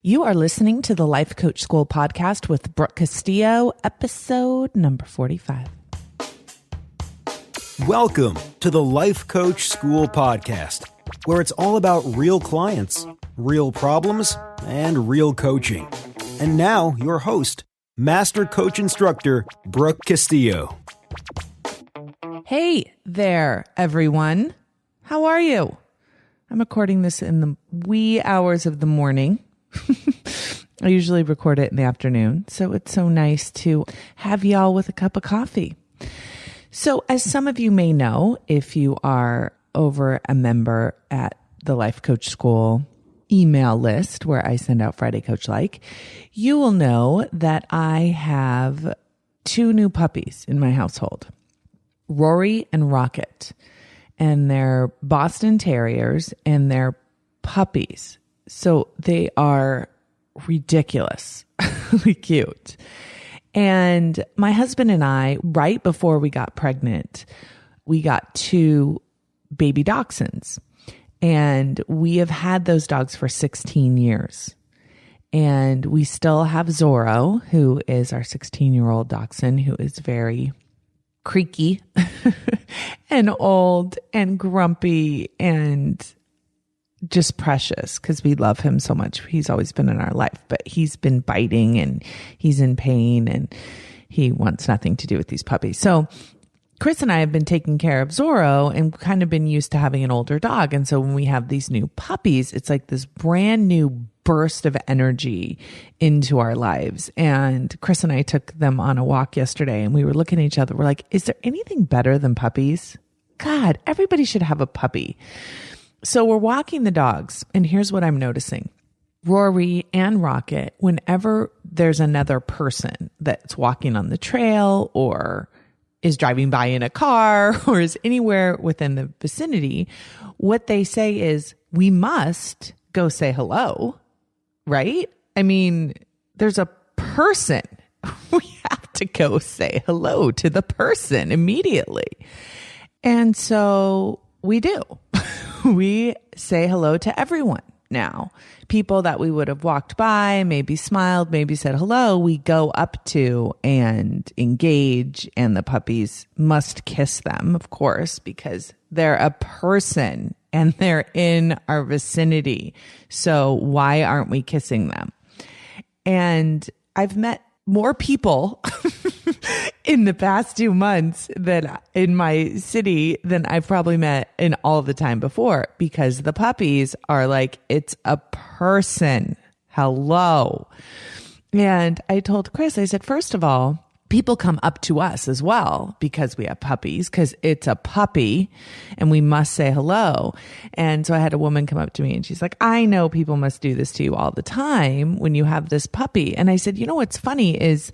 You are listening to the Life Coach School podcast with Brooke Castillo, episode number 45. Welcome to the Life Coach School podcast, where it's all about real clients, real problems, and real coaching. And now, your host, Master Coach Instructor, Brooke Castillo. Hey there, everyone. How are you? I'm recording this in the wee hours of the morning. I usually record it in the afternoon, so it's so nice to have y'all with a cup of coffee. So as some of you may know, if you are over a member at the Life Coach School email list where I send out Friday Coach Like, you will know that I have two new puppies in my household, Rory and Rocket, and they're Boston Terriers and they're puppies. So they are ridiculously cute. And my husband and I, right before we got pregnant, we got two baby dachshunds. And we have had those dogs for 16 years. And we still have Zorro, who is our 16-year-old dachshund, who is very creaky and old and grumpy and just precious because we love him so much. He's always been in our life, but he's been biting and he's in pain and he wants nothing to do with these puppies. So Chris and I have been taking care of Zorro and kind of been used to having an older dog. And so when we have these new puppies, it's like this brand new burst of energy into our lives. And Chris and I took them on a walk yesterday and we were looking at each other. We're like, is there anything better than puppies? God, everybody should have a puppy. So we're walking the dogs, and here's what I'm noticing. Rory and Rocket, whenever there's another person that's walking on the trail or is driving by in a car or is anywhere within the vicinity, what they say is, we must go say hello, right? I mean, there's a person. We have to go say hello to the person immediately. And so we do. We say hello to everyone now. People that we would have walked by, maybe smiled, maybe said hello, we go up to and engage, and the puppies must kiss them, of course, because they're a person and they're in our vicinity. So why aren't we kissing them? And I've met more people in the past 2 months than in my city than I've probably met in all the time before, because the puppies are like, it's a person. Hello. And I told Chris, I said, first of all, people come up to us as well because we have puppies, because it's a puppy and we must say hello. And so I had a woman come up to me and she's like, I know people must do this to you all the time when you have this puppy. And I said, you know, what's funny is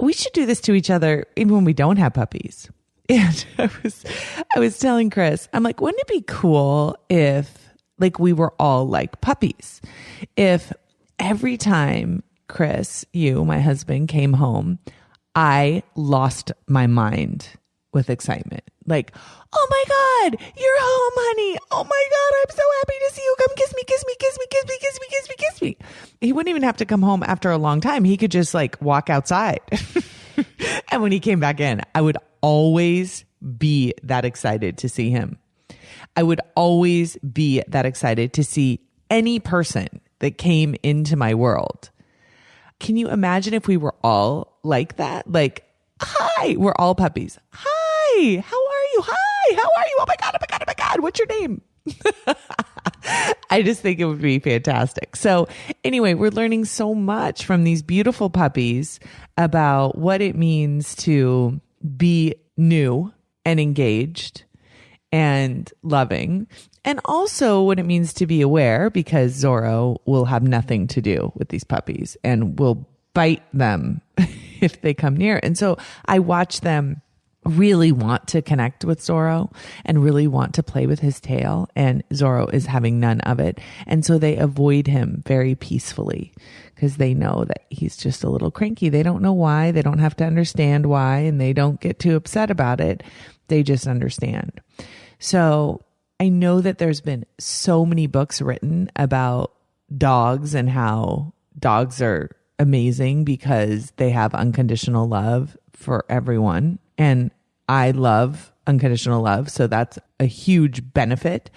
we should do this to each other even when we don't have puppies. And I was telling Chris, I'm like, wouldn't it be cool if like we were all like puppies? If every time Chris, my husband, came home, I lost my mind with excitement. Like, oh my God, you're home, honey. Oh my God, I'm so happy to see you. Come kiss me, kiss me, kiss me, kiss me, kiss me, kiss me, kiss me. He wouldn't even have to come home after a long time. He could just like walk outside. And when he came back in, I would always be that excited to see him. I would always be that excited to see any person that came into my world. Can you imagine if we were all like that? Like, hi, we're all puppies. Hi, how are you? Hi, how are you? Oh my God, oh my God, oh my God. What's your name? I just think it would be fantastic. So anyway, we're learning so much from these beautiful puppies about what it means to be new and engaged and loving, and also what it means to be aware, because Zorro will have nothing to do with these puppies and will bite them if they come near. And so I watch them really want to connect with Zorro and really want to play with his tail, and Zorro is having none of it. And so they avoid him very peacefully because they know that he's just a little cranky. They don't know why. They don't have to understand why, and they don't get too upset about it. They just understand. So I know that there's been so many books written about dogs and how dogs are amazing because they have unconditional love for everyone. And I love unconditional love. So that's a huge benefit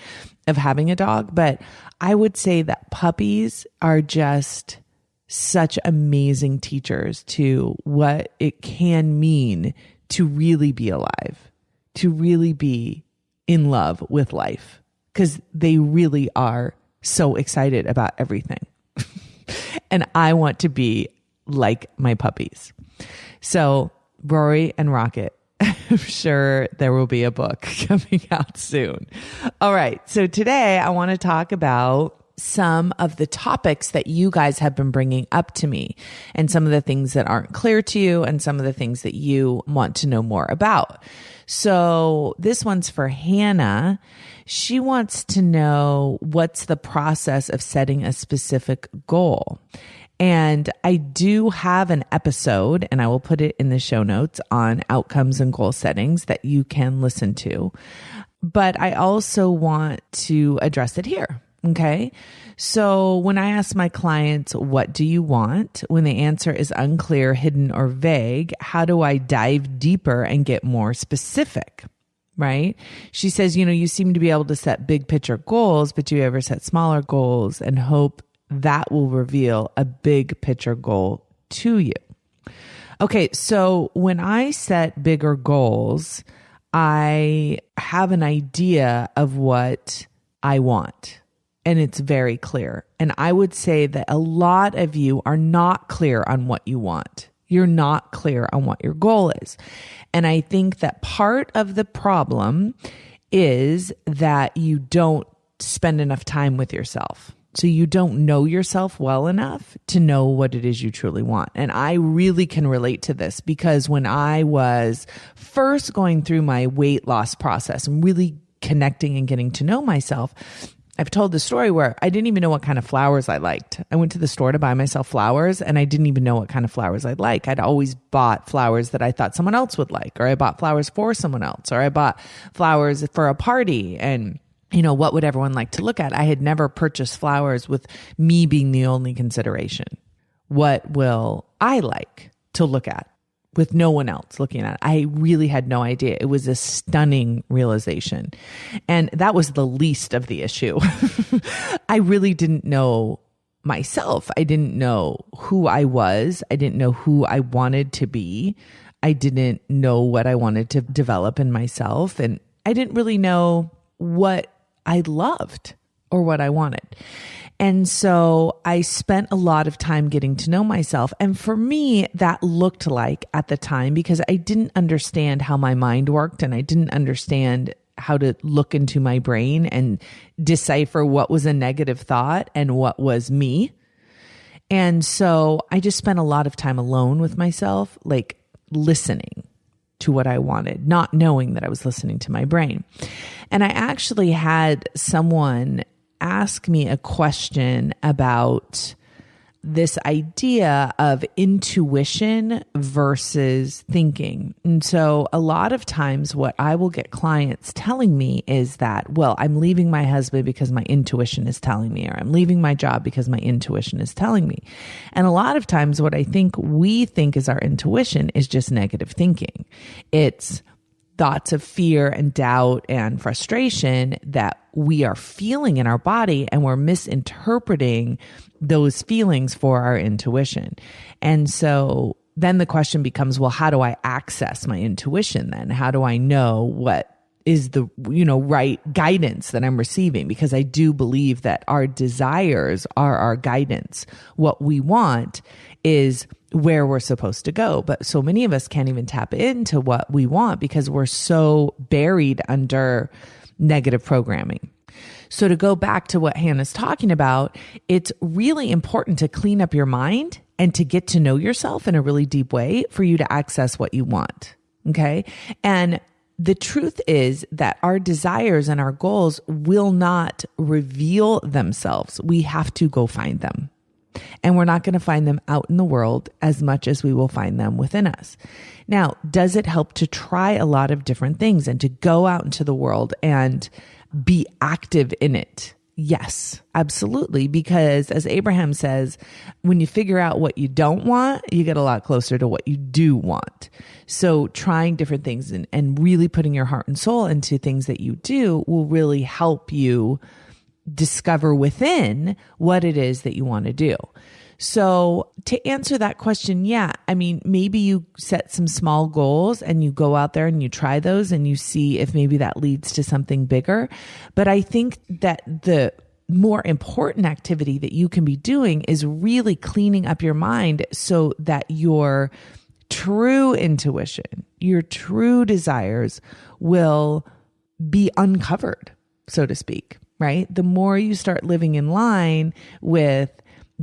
of having a dog. But I would say that puppies are just such amazing teachers to what it can mean to really be alive, to really be in love with life, because they really are so excited about everything. And I want to be like my puppies. So Rory and Rocket, I'm sure there will be a book coming out soon. All right. So today I want to talk about some of the topics that you guys have been bringing up to me and some of the things that aren't clear to you and some of the things that you want to know more about. So this one's for Hannah. She wants to know what's the process of setting a specific goal. And I do have an episode, and I will put it in the show notes, on outcomes and goal settings that you can listen to. But I also want to address it here. Okay. So when I ask my clients, what do you want? When the answer is unclear, hidden, or vague, how do I dive deeper and get more specific? Right? She says, you seem to be able to set big picture goals, but do you ever set smaller goals and hope that will reveal a big picture goal to you? Okay. So when I set bigger goals, I have an idea of what I want. And it's very clear. And I would say that a lot of you are not clear on what you want. You're not clear on what your goal is. And I think that part of the problem is that you don't spend enough time with yourself. So you don't know yourself well enough to know what it is you truly want. And I really can relate to this because when I was first going through my weight loss process and really connecting and getting to know myself, I've told the story where I didn't even know what kind of flowers I liked. I went to the store to buy myself flowers and I didn't even know what kind of flowers I'd like. I'd always bought flowers that I thought someone else would like, or I bought flowers for someone else, or I bought flowers for a party. And what would everyone like to look at? I had never purchased flowers with me being the only consideration. What will I like to look at with no one else looking at it? I really had no idea. It was a stunning realization. And that was the least of the issue. I really didn't know myself. I didn't know who I was. I didn't know who I wanted to be. I didn't know what I wanted to develop in myself. And I didn't really know what I loved or what I wanted. And so I spent a lot of time getting to know myself. And for me, that looked like at the time, because I didn't understand how my mind worked and I didn't understand how to look into my brain and decipher what was a negative thought and what was me. And so I just spent a lot of time alone with myself, like listening to what I wanted, not knowing that I was listening to my brain. And I actually had someone ask me a question about this idea of intuition versus thinking. And so a lot of times what I will get clients telling me is that, well, I'm leaving my husband because my intuition is telling me, or I'm leaving my job because my intuition is telling me. And a lot of times what I think we think is our intuition is just negative thinking. It's thoughts of fear and doubt and frustration that we are feeling in our body, and we're misinterpreting those feelings for our intuition. And so then the question becomes, well, how do I access my intuition then? How do I know what is the, right guidance that I'm receiving? Because I do believe that our desires are our guidance. What we want is where we're supposed to go. But so many of us can't even tap into what we want because we're so buried under negative programming. So to go back to what Hannah's talking about, it's really important to clean up your mind and to get to know yourself in a really deep way for you to access what you want. Okay. And the truth is that our desires and our goals will not reveal themselves. We have to go find them. And we're not going to find them out in the world as much as we will find them within us. Now, does it help to try a lot of different things and to go out into the world and be active in it yes, absolutely. Because as Abraham says, when you figure out what you don't want, you get a lot closer to what you do want. So trying different things and really putting your heart and soul into things that you do will really help you discover within what it is that you want to do. So to answer that question, yeah, I mean, maybe you set some small goals and you go out there and you try those and you see if maybe that leads to something bigger. But I think that the more important activity that you can be doing is really cleaning up your mind so that your true intuition, your true desires will be uncovered, so to speak, right? The more you start living in line with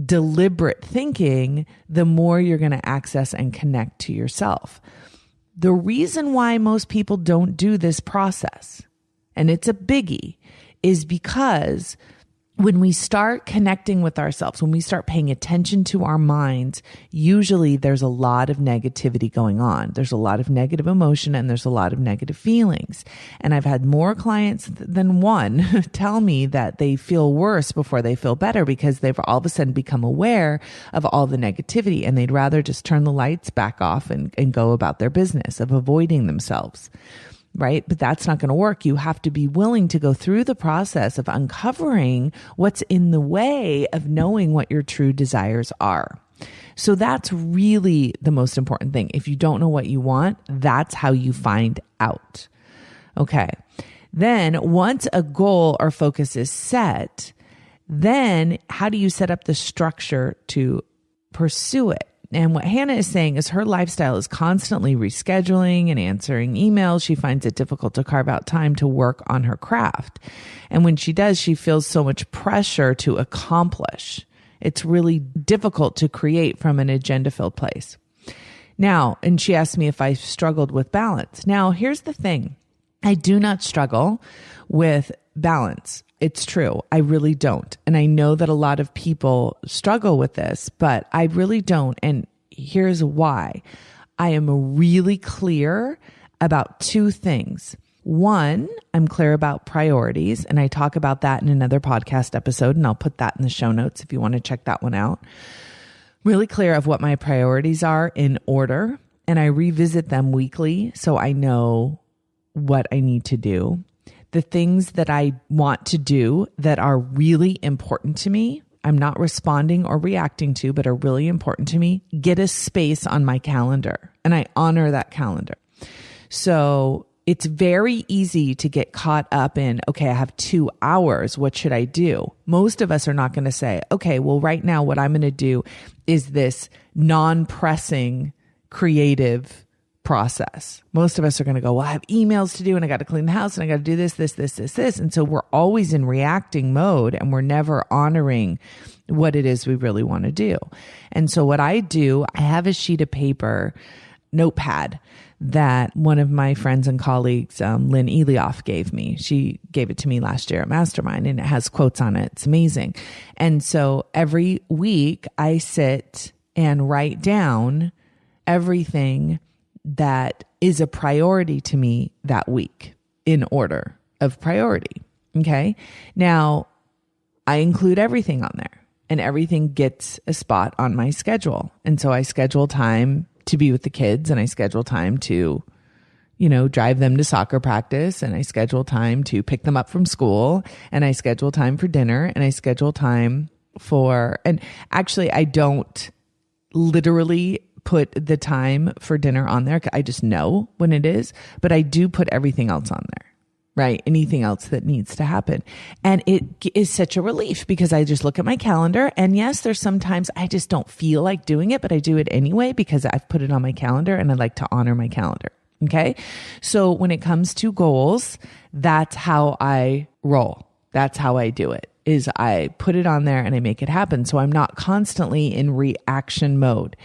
deliberate thinking, the more you're going to access and connect to yourself. The reason why most people don't do this process, and it's a biggie, is because when we start connecting with ourselves, when we start paying attention to our minds, usually there's a lot of negativity going on. There's a lot of negative emotion and there's a lot of negative feelings. And I've had more clients than one tell me that they feel worse before they feel better because they've all of a sudden become aware of all the negativity and they'd rather just turn the lights back off and go about their business of avoiding themselves. Right? But that's not going to work. You have to be willing to go through the process of uncovering what's in the way of knowing what your true desires are. So that's really the most important thing. If you don't know what you want, that's how you find out. Okay. Then once a goal or focus is set, then how do you set up the structure to pursue it? And what Hannah is saying is her lifestyle is constantly rescheduling and answering emails. She finds it difficult to carve out time to work on her craft. And when she does, she feels so much pressure to accomplish. It's really difficult to create from an agenda-filled place. Now, and she asked me if I struggled with balance. Now, here's the thing. I do not struggle with balance. It's true. I really don't. And I know that a lot of people struggle with this, but I really don't. And here's why. I am really clear about two things. One, I'm clear about priorities, and I talk about that in another podcast episode, and I'll put that in the show notes if you want to check that one out. Really clear of what my priorities are in order, and I revisit them weekly so I know what I need to do. The things that I want to do that are really important to me, I'm not responding or reacting to, but are really important to me, get a space on my calendar. And I honor that calendar. So it's very easy to get caught up in, okay, I have 2 hours. What should I do? Most of us are not going to say, okay, well, right now what I'm going to do is this non-pressing creative process. Most of us are going to go, well, I have emails to do and I got to clean the house and I got to do this. And so we're always in reacting mode and we're never honoring what it is we really want to do. And so what I do, I have a sheet of paper, notepad, that one of my friends and colleagues, Lynn Elioff, gave me. She gave it to me last year at Mastermind and it has quotes on it. It's amazing. And so every week I sit and write down everything that is a priority to me that week in order of priority. Okay. Now I include everything on there and everything gets a spot on my schedule. And so I schedule time to be with the kids and I schedule time to, drive them to soccer practice and I schedule time to pick them up from school and I schedule time for dinner and I schedule time and actually I don't literally put the time for dinner on there. I just know when it is, but I do put everything else on there, right? Anything else that needs to happen. And it is such a relief because I just look at my calendar and yes, there's sometimes I just don't feel like doing it, but I do it anyway because I've put it on my calendar and I like to honor my calendar. Okay. So when it comes to goals, that's how I roll. That's how I do it. Is I put it on there and I make it happen. So I'm not constantly in reaction mode.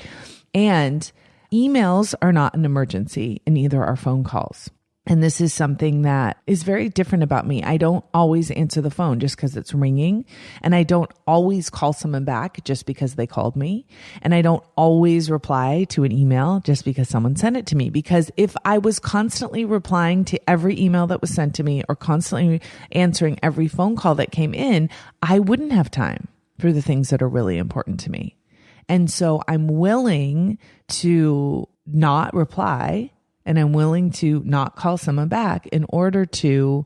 And emails are not an emergency and neither are phone calls. And this is something that is very different about me. I don't always answer the phone just because it's ringing. And I don't always call someone back just because they called me. And I don't always reply to an email just because someone sent it to me. Because if I was constantly replying to every email that was sent to me or constantly answering every phone call that came in, I wouldn't have time for the things that are really important to me. And so I'm willing to not reply, and I'm willing to not call someone back in order to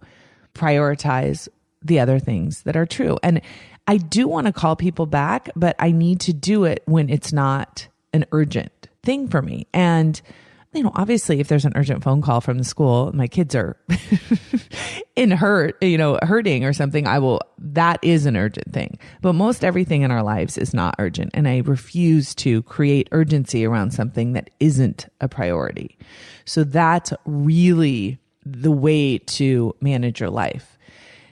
prioritize the other things that are true. And I do want to call people back, but I need to do it when it's not an urgent thing for me. And, obviously if there's an urgent phone call from the school, my kids are hurting or something, that is an urgent thing. But most everything in our lives is not urgent. And I refuse to create urgency around something that isn't a priority. So that's really the way to manage your life.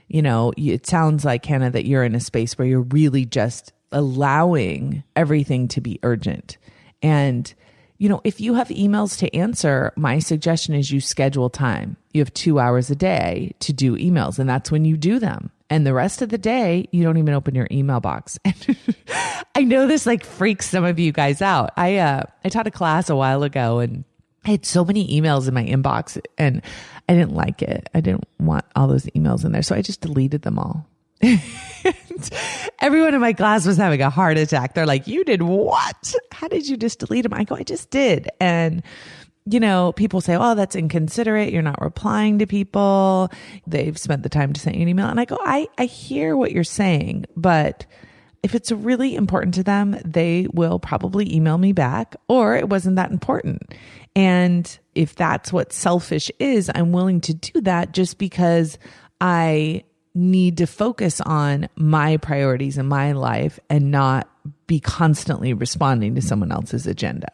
It sounds like, Hannah, that you're in a space where you're really just allowing everything to be urgent. And if you have emails to answer, my suggestion is you schedule time. You have 2 hours a day to do emails, and that's when you do them. And the rest of the day, you don't even open your email box. I know this freaks some of you guys out. I taught a class a while ago, and I had so many emails in my inbox, and I didn't like it. I didn't want all those emails in there, so I just deleted them all. Everyone in my class was having a heart attack. They're like, "You did what? How did you just delete them?" I go, "I just did." And, people say, "Oh, that's inconsiderate. You're not replying to people. They've spent the time to send you an email." And I go, I hear what you're saying, but if it's really important to them, they will probably email me back, or it wasn't that important. And if that's what selfish is, I'm willing to do that just because I need to focus on my priorities in my life and not be constantly responding to someone else's agenda.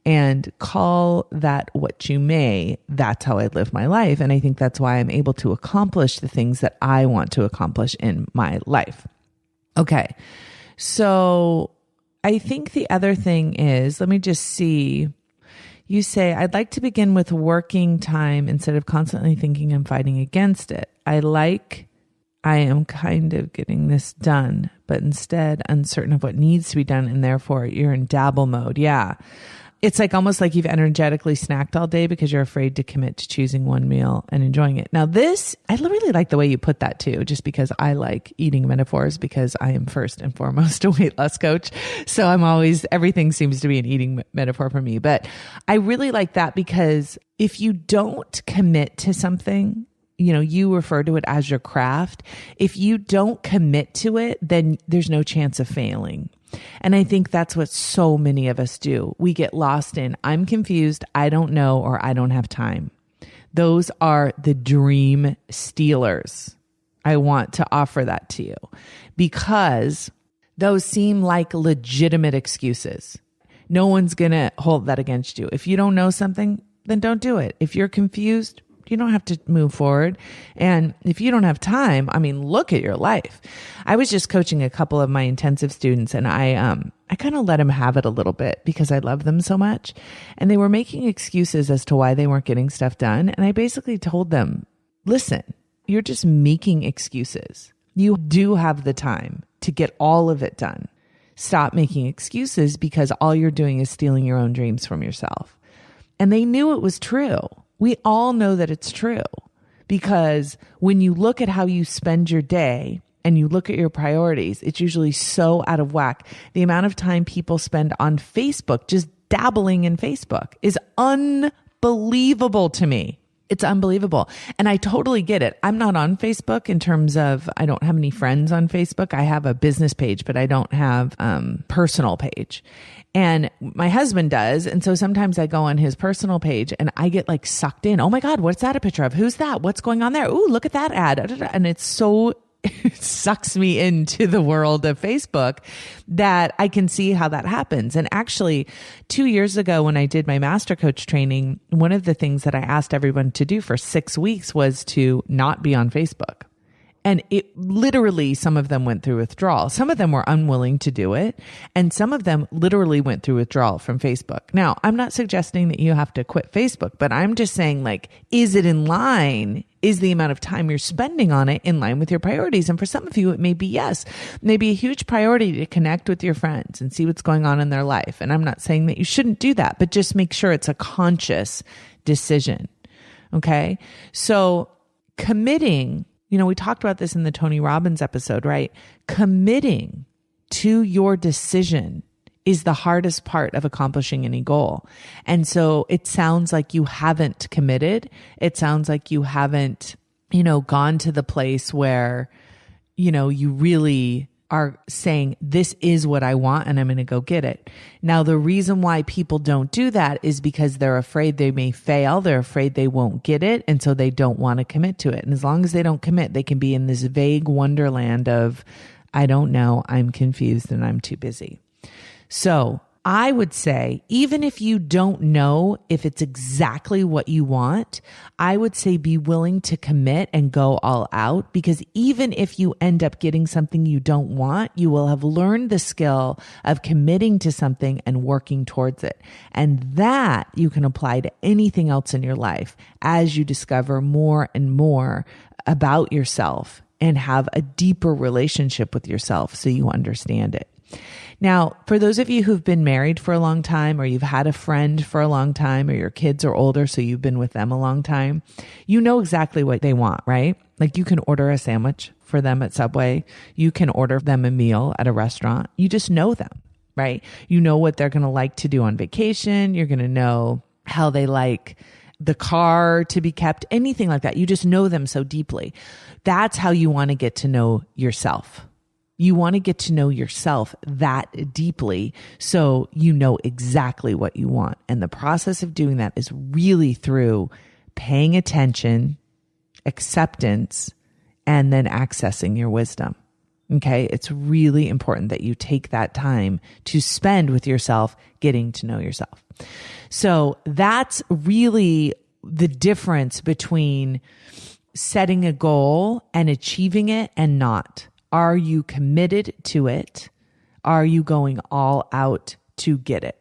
And call that what you may, that's how I live my life. And I think that's why I'm able to accomplish the things that I want to accomplish in my life. Okay. So I think the other thing is, let me just see. You say, "I'd like to begin with working time instead of constantly thinking I'm fighting against it. I am kind of getting this done, but instead uncertain of what needs to be done, and therefore you're in dabble mode." Yeah. It's almost like you've energetically snacked all day because you're afraid to commit to choosing one meal and enjoying it. Now I really like the way you put that too, just because I like eating metaphors, because I am first and foremost a weight loss coach. So everything seems to be an eating metaphor for me. But I really like that, because if you don't commit to something, you refer to it as your craft. If you don't commit to it, then there's no chance of failing. And I think that's what so many of us do. We get lost in, I'm confused, I don't know, or I don't have time. Those are the dream stealers. I want to offer that to you, because those seem like legitimate excuses. No one's going to hold that against you. If you don't know something, then don't do it. If you're confused, you don't have to move forward. And if you don't have time, look at your life. I was just coaching a couple of my intensive students, and I kind of let them have it a little bit because I love them so much. And they were making excuses as to why they weren't getting stuff done. And I basically told them, listen, you're just making excuses. You do have the time to get all of it done. Stop making excuses, because all you're doing is stealing your own dreams from yourself. And they knew it was true. We all know that it's true, because when you look at how you spend your day and you look at your priorities, it's usually so out of whack. The amount of time people spend on Facebook, just dabbling in Facebook, is unbelievable to me. It's unbelievable. And I totally get it. I'm not on Facebook in terms of, I don't have any friends on Facebook. I have a business page, but I don't have personal page. And my husband does. And so sometimes I go on his personal page and I get sucked in. Oh my God, what's that a picture of? Who's that? What's going on there? Ooh, look at that ad. And it sucks me into the world of Facebook that I can see how that happens. And actually 2 years ago, when I did my master coach training, one of the things that I asked everyone to do for 6 weeks was to not be on Facebook. And it literally, some of them went through withdrawal. Some of them were unwilling to do it. And some of them literally went through withdrawal from Facebook. Now, I'm not suggesting that you have to quit Facebook, but I'm just saying, like, is it in line? Is the amount of time you're spending on it in line with your priorities? And for some of you, it may be yes. Maybe a huge priority to connect with your friends and see what's going on in their life. And I'm not saying that you shouldn't do that, but just make sure it's a conscious decision. Okay. So committing, we talked about this in the Tony Robbins episode, right? Committing to your decision is the hardest part of accomplishing any goal. And so it sounds like you haven't committed. It sounds like you haven't, gone to the place where, you really are saying, this is what I want and I'm going to go get it. Now, the reason why people don't do that is because they're afraid they may fail. They're afraid they won't get it. And so they don't want to commit to it. And as long as they don't commit, they can be in this vague wonderland of, I don't know, I'm confused and I'm too busy. So I would say, even if you don't know if it's exactly what you want, I would say be willing to commit and go all out, because even if you end up getting something you don't want, you will have learned the skill of committing to something and working towards it. And that you can apply to anything else in your life as you discover more and more about yourself and have a deeper relationship with yourself so you understand it. Now, for those of you who've been married for a long time, or you've had a friend for a long time, or your kids are older, so you've been with them a long time, you know exactly what they want, right? Like, you can order a sandwich for them at Subway. You can order them a meal at a restaurant. You just know them, right? You know what they're going to like to do on vacation. You're going to know how they like the car to be kept, anything like that. You just know them so deeply. That's how you want to get to know yourself. You want to get to know yourself that deeply so you know exactly what you want. And the process of doing that is really through paying attention, acceptance, and then accessing your wisdom. Okay? It's really important that you take that time to spend with yourself, getting to know yourself. So that's really the difference between setting a goal and achieving it and not. Are you committed to it? Are you going all out to get it?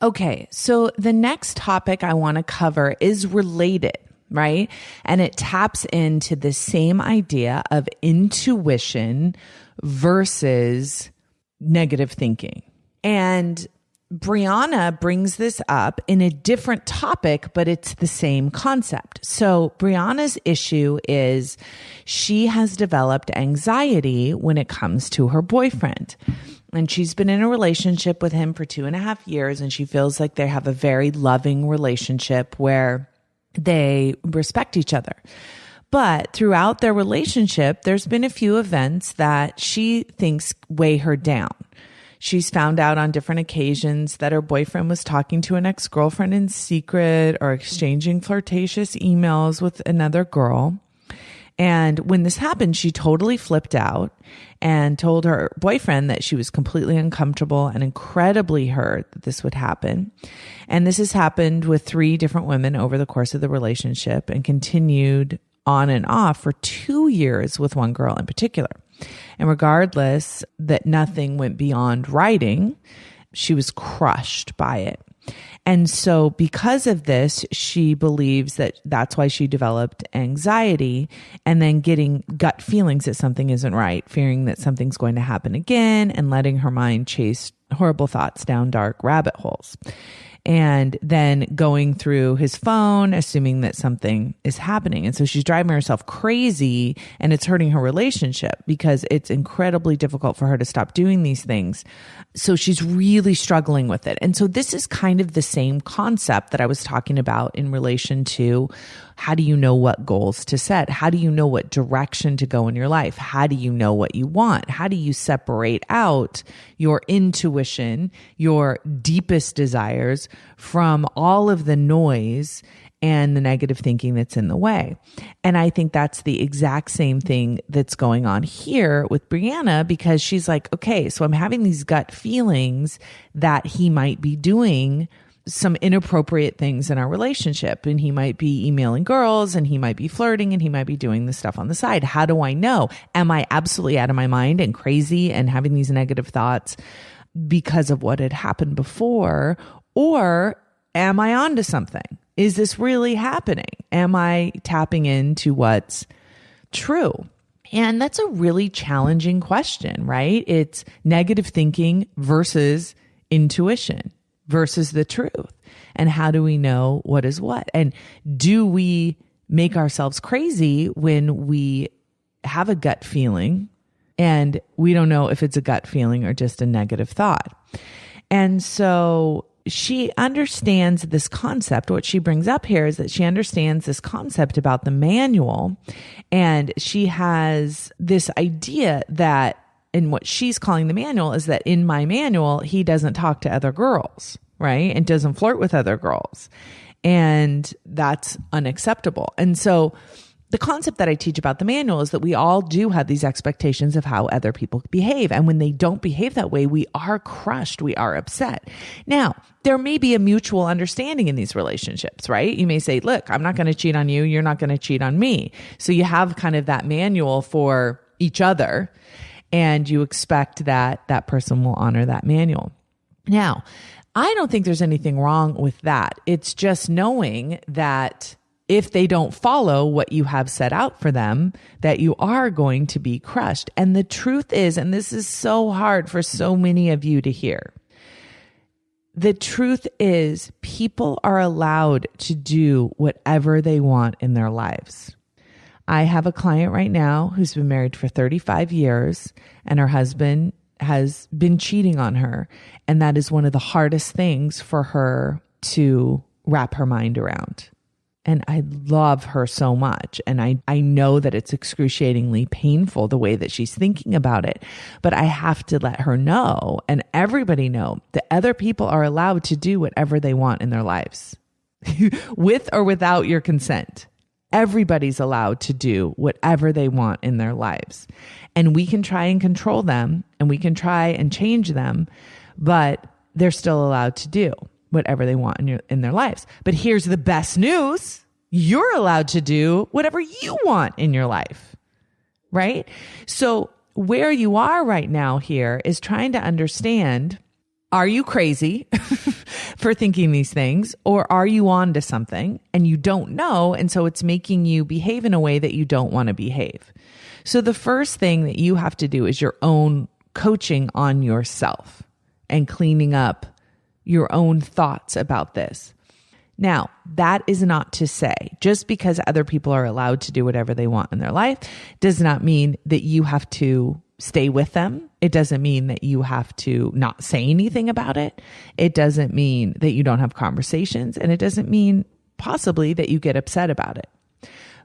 Okay, so the next topic I want to cover is related, right? And it taps into the same idea of intuition versus negative thinking. And Brianna brings this up in a different topic, but it's the same concept. So Brianna's issue is she has developed anxiety when it comes to her boyfriend. And she's been in a relationship with him for 2.5 years, and she feels like they have a very loving relationship where they respect each other. But throughout their relationship, there's been a few events that she thinks weigh her down. She's found out on different occasions that her boyfriend was talking to an ex-girlfriend in secret or exchanging flirtatious emails with another girl. And when this happened, she totally flipped out and told her boyfriend that she was completely uncomfortable and incredibly hurt that this would happen. And this has happened with 3 different women over the course of the relationship and continued on and off for 2 years with one girl in particular. And regardless that nothing went beyond writing, she was crushed by it. And so because of this, she believes that that's why she developed anxiety and then getting gut feelings that something isn't right, fearing that something's going to happen again and letting her mind chase horrible thoughts down dark rabbit holes. And then going through his phone, assuming that something is happening. And so she's driving herself crazy, and it's hurting her relationship because it's incredibly difficult for her to stop doing these things. So she's really struggling with it. And so this is kind of the same concept that I was talking about in relation to how do you know what goals to set? How do you know what direction to go in your life? How do you know what you want? How do you separate out your intuition, your deepest desires from all of the noise and the negative thinking that's in the way? And I think that's the exact same thing that's going on here with Brianna, because she's like, okay, so I'm having these gut feelings that he might be doing some inappropriate things in our relationship, and he might be emailing girls, and he might be flirting, and he might be doing this stuff on the side. How do I know? Am I absolutely out of my mind and crazy and having these negative thoughts because of what had happened before? Or am I onto something? Is this really happening? Am I tapping into what's true? And that's a really challenging question, right? It's negative thinking versus intuition versus the truth. And how do we know what is what? And do we make ourselves crazy when we have a gut feeling and we don't know if it's a gut feeling or just a negative thought? And so she understands this concept. What she brings up here is that she understands this concept about the manual, and she has this idea that, and what she's calling the manual is that in my manual, he doesn't talk to other girls, right? And doesn't flirt with other girls. And that's unacceptable. And so the concept that I teach about the manual is that we all do have these expectations of how other people behave. And when they don't behave that way, we are crushed. We are upset. Now, there may be a mutual understanding in these relationships, right? You may say, look, I'm not going to cheat on you. You're not going to cheat on me. So you have kind of that manual for each other, and you expect that that person will honor that manual. Now, I don't think there's anything wrong with that. It's just knowing that if they don't follow what you have set out for them, that you are going to be crushed. And the truth is, and this is so hard for so many of you to hear, the truth is people are allowed to do whatever they want in their lives. I have a client right now who's been married for 35 years, and her husband has been cheating on her. And that is one of the hardest things for her to wrap her mind around. And I love her so much. And I know that it's excruciatingly painful the way that she's thinking about it. But I have to let her know, and everybody know, that other people are allowed to do whatever they want in their lives, with or without your consent. Everybody's allowed to do whatever they want in their lives. And we can try and control them, and we can try and change them, but they're still allowed to do whatever they want in their lives. But here's the best news. You're allowed to do whatever you want in your life, right? So where you are right now here is trying to understand, are you crazy for thinking these things, or are you on to something and you don't know? And so it's making you behave in a way that you don't want to behave. So the first thing that you have to do is your own coaching on yourself and cleaning up your own thoughts about this. Now, that is not to say, just because other people are allowed to do whatever they want in their life does not mean that you have to stay with them. It doesn't mean that you have to not say anything about it. It doesn't mean that you don't have conversations, and it doesn't mean possibly that you get upset about it.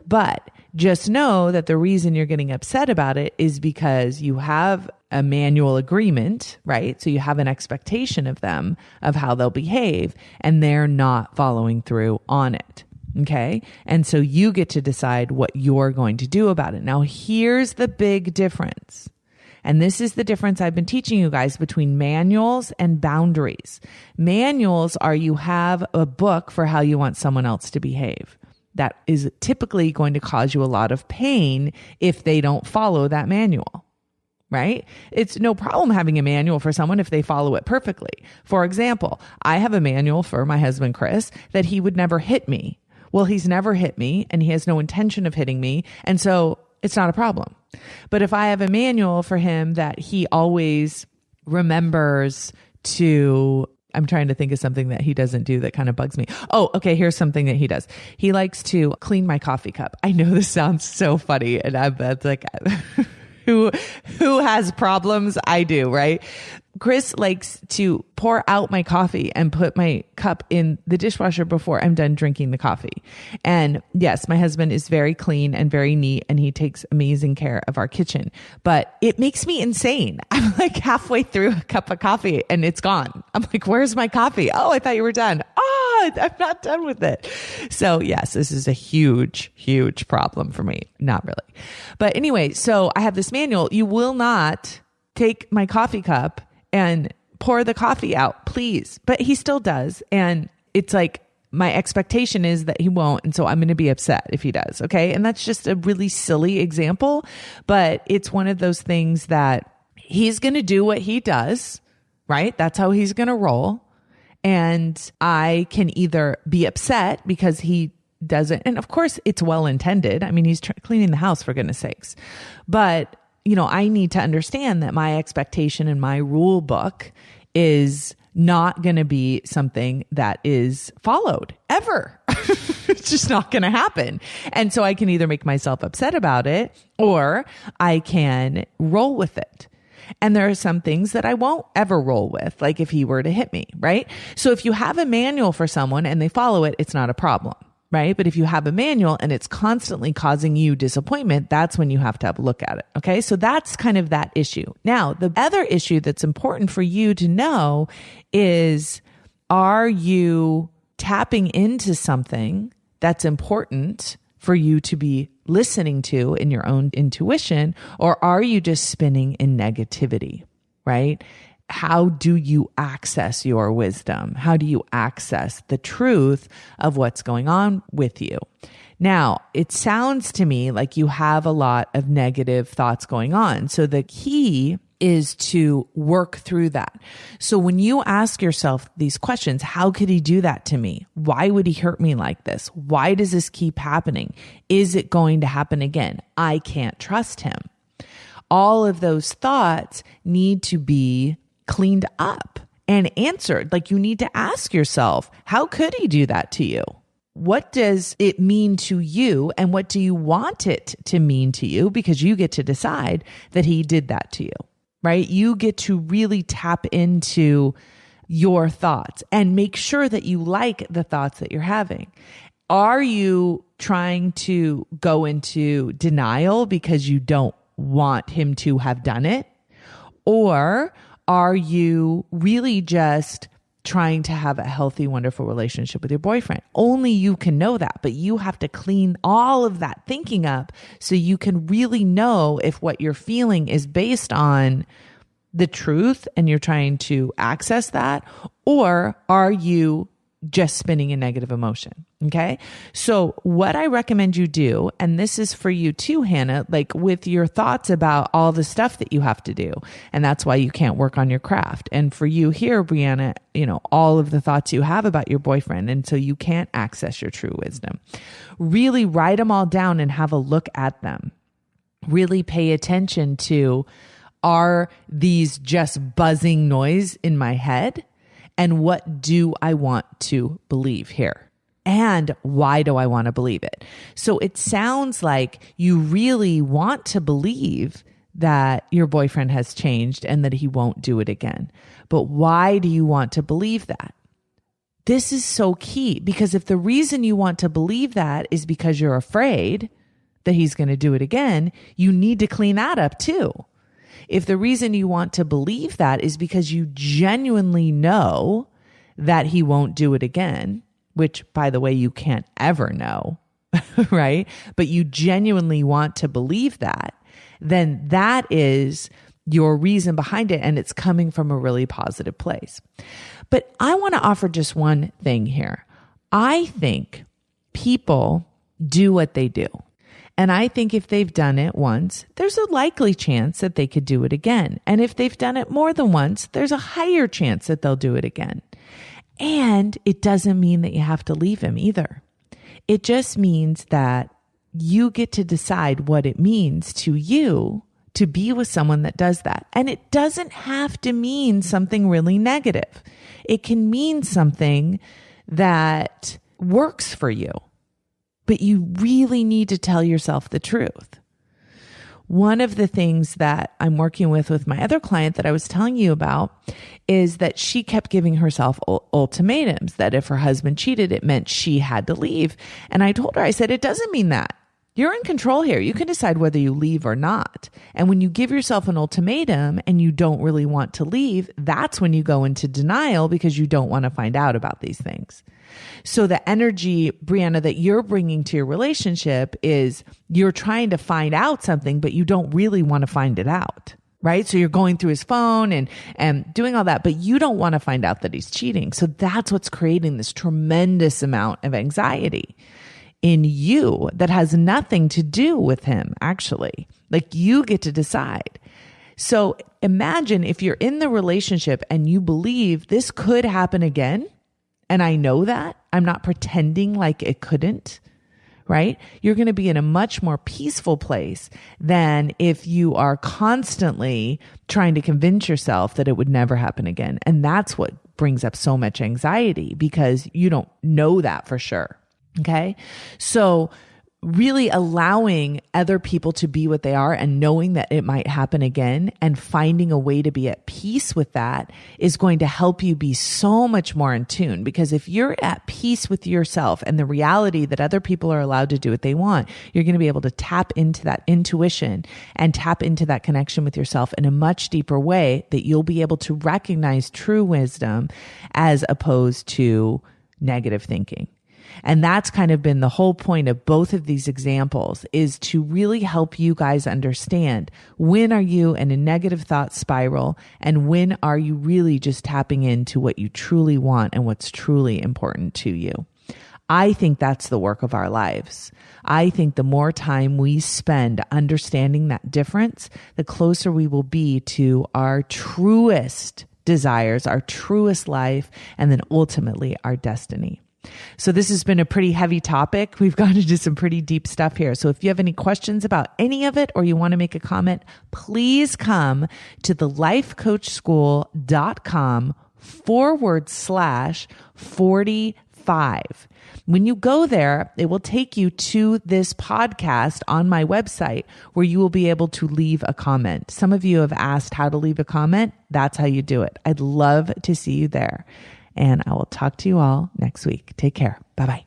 But just know that the reason you're getting upset about it is because you have a manual agreement, right? So you have an expectation of them, of how they'll behave, and they're not following through on it. Okay. And so you get to decide what you're going to do about it. Now, here's the big difference. And this is the difference I've been teaching you guys between manuals and boundaries. Manuals are, you have a book for how you want someone else to behave. That is typically going to cause you a lot of pain if they don't follow that manual, right? It's no problem having a manual for someone if they follow it perfectly. For example, I have a manual for my husband, Chris, that he would never hit me. Well, he's never hit me, and he has no intention of hitting me. And so it's not a problem. But if I have a manual for him that he always remembers to, I'm trying to think of something that he doesn't do that kind of bugs me. Oh, okay. Here's something that he does. He likes to clean my coffee cup. I know this sounds so funny, and that's like, who has problems? I do, right? Chris likes to pour out my coffee and put my cup in the dishwasher before I'm done drinking the coffee. And yes, my husband is very clean and very neat, and he takes amazing care of our kitchen, but it makes me insane. I'm like halfway through a cup of coffee and it's gone. I'm like, where's my coffee? Oh, I thought you were done. Oh, I'm not done with it. So yes, this is a huge, huge problem for me. Not really. But anyway, so I have this manual. You will not take my coffee cup and pour the coffee out, please. But he still does. And it's like, my expectation is that he won't. And so I'm going to be upset if he does. Okay. And that's just a really silly example, but it's one of those things that he's going to do what he does, right? That's how he's going to roll. And I can either be upset because he doesn't. And of course it's well intended. I mean, he's cleaning the house, for goodness sakes. But, I need to understand that my expectation in my rule book is not going to be something that is followed ever. It's just not going to happen. And so I can either make myself upset about it or I can roll with it. And there are some things that I won't ever roll with, like if he were to hit me, right? So if you have a manual for someone and they follow it, it's not a problem, right? But if you have a manual and it's constantly causing you disappointment, that's when you have to have a look at it. Okay. So that's kind of that issue. Now, the other issue that's important for you to know is, are you tapping into something that's important for you to be listening to in your own intuition, or are you just spinning in negativity, right? How do you access your wisdom? How do you access the truth of what's going on with you? Now, it sounds to me like you have a lot of negative thoughts going on. So the key is to work through that. So when you ask yourself these questions, how could he do that to me? Why would he hurt me like this? Why does this keep happening? Is it going to happen again? I can't trust him. All of those thoughts need to be cleaned up and answered. Like, you need to ask yourself, how could he do that to you? What does it mean to you? And what do you want it to mean to you? Because you get to decide that he did that to you, right? You get to really tap into your thoughts and make sure that you like the thoughts that you're having. Are you trying to go into denial because you don't want him to have done it? Or are you really just trying to have a healthy, wonderful relationship with your boyfriend? Only you can know that, but you have to clean all of that thinking up so you can really know if what you're feeling is based on the truth and you're trying to access that, or are you just spinning a negative emotion? Okay. So what I recommend you do, and this is for you too, Hannah, like with your thoughts about all the stuff that you have to do, and that's why you can't work on your craft. And for you here, Brianna, all of the thoughts you have about your boyfriend, and so you can't access your true wisdom. Really write them all down and have a look at them. Really pay attention to, are these just buzzing noise in my head? And what do I want to believe here? And why do I want to believe it? So it sounds like you really want to believe that your boyfriend has changed and that he won't do it again. But why do you want to believe that? This is so key, because if the reason you want to believe that is because you're afraid that he's going to do it again, you need to clean that up too. If the reason you want to believe that is because you genuinely know that he won't do it again, which, by the way, you can't ever know, right? But you genuinely want to believe that, then that is your reason behind it, and it's coming from a really positive place. But I want to offer just one thing here. I think people do what they do. And I think if they've done it once, there's a likely chance that they could do it again. And if they've done it more than once, there's a higher chance that they'll do it again. And it doesn't mean that you have to leave him either. It just means that you get to decide what it means to you to be with someone that does that. And it doesn't have to mean something really negative. It can mean something that works for you. But you really need to tell yourself the truth. One of the things that I'm working with my other client that I was telling you about is that she kept giving herself ultimatums, that if her husband cheated, it meant she had to leave. And I told her, I said, it doesn't mean that. You're in control here. You can decide whether you leave or not. And when you give yourself an ultimatum and you don't really want to leave, that's when you go into denial because you don't want to find out about these things. So the energy, Brianna, that you're bringing to your relationship is you're trying to find out something, but you don't really want to find it out, right? So you're going through his phone and doing all that, but you don't want to find out that he's cheating. So that's what's creating this tremendous amount of anxiety in you that has nothing to do with him, actually. Like, you get to decide. So imagine if you're in the relationship and you believe this could happen again, and I know that. I'm not pretending like it couldn't, right? You're going to be in a much more peaceful place than if you are constantly trying to convince yourself that it would never happen again. And that's what brings up so much anxiety, because you don't know that for sure. Okay. So really allowing other people to be what they are and knowing that it might happen again and finding a way to be at peace with that is going to help you be so much more in tune. Because if you're at peace with yourself and the reality that other people are allowed to do what they want, you're going to be able to tap into that intuition and tap into that connection with yourself in a much deeper way, that you'll be able to recognize true wisdom as opposed to negative thinking. And that's kind of been the whole point of both of these examples, is to really help you guys understand, when are you in a negative thought spiral and when are you really just tapping into what you truly want and what's truly important to you. I think that's the work of our lives. I think the more time we spend understanding that difference, the closer we will be to our truest desires, our truest life, and then ultimately our destiny. So this has been a pretty heavy topic. We've gone into some pretty deep stuff here. So if you have any questions about any of it or you want to make a comment, please come to thelifecoachschool.com/45. When you go there, it will take you to this podcast on my website where you will be able to leave a comment. Some of you have asked how to leave a comment. That's how you do it. I'd love to see you there. And I will talk to you all next week. Take care. Bye-bye.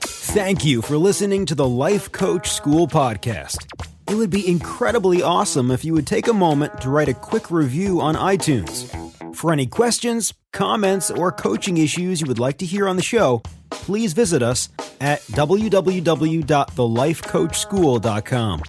Thank you for listening to the Life Coach School podcast. It would be incredibly awesome if you would take a moment to write a quick review on iTunes. For any questions, comments, or coaching issues you would like to hear on the show, please visit us at www.thelifecoachschool.com.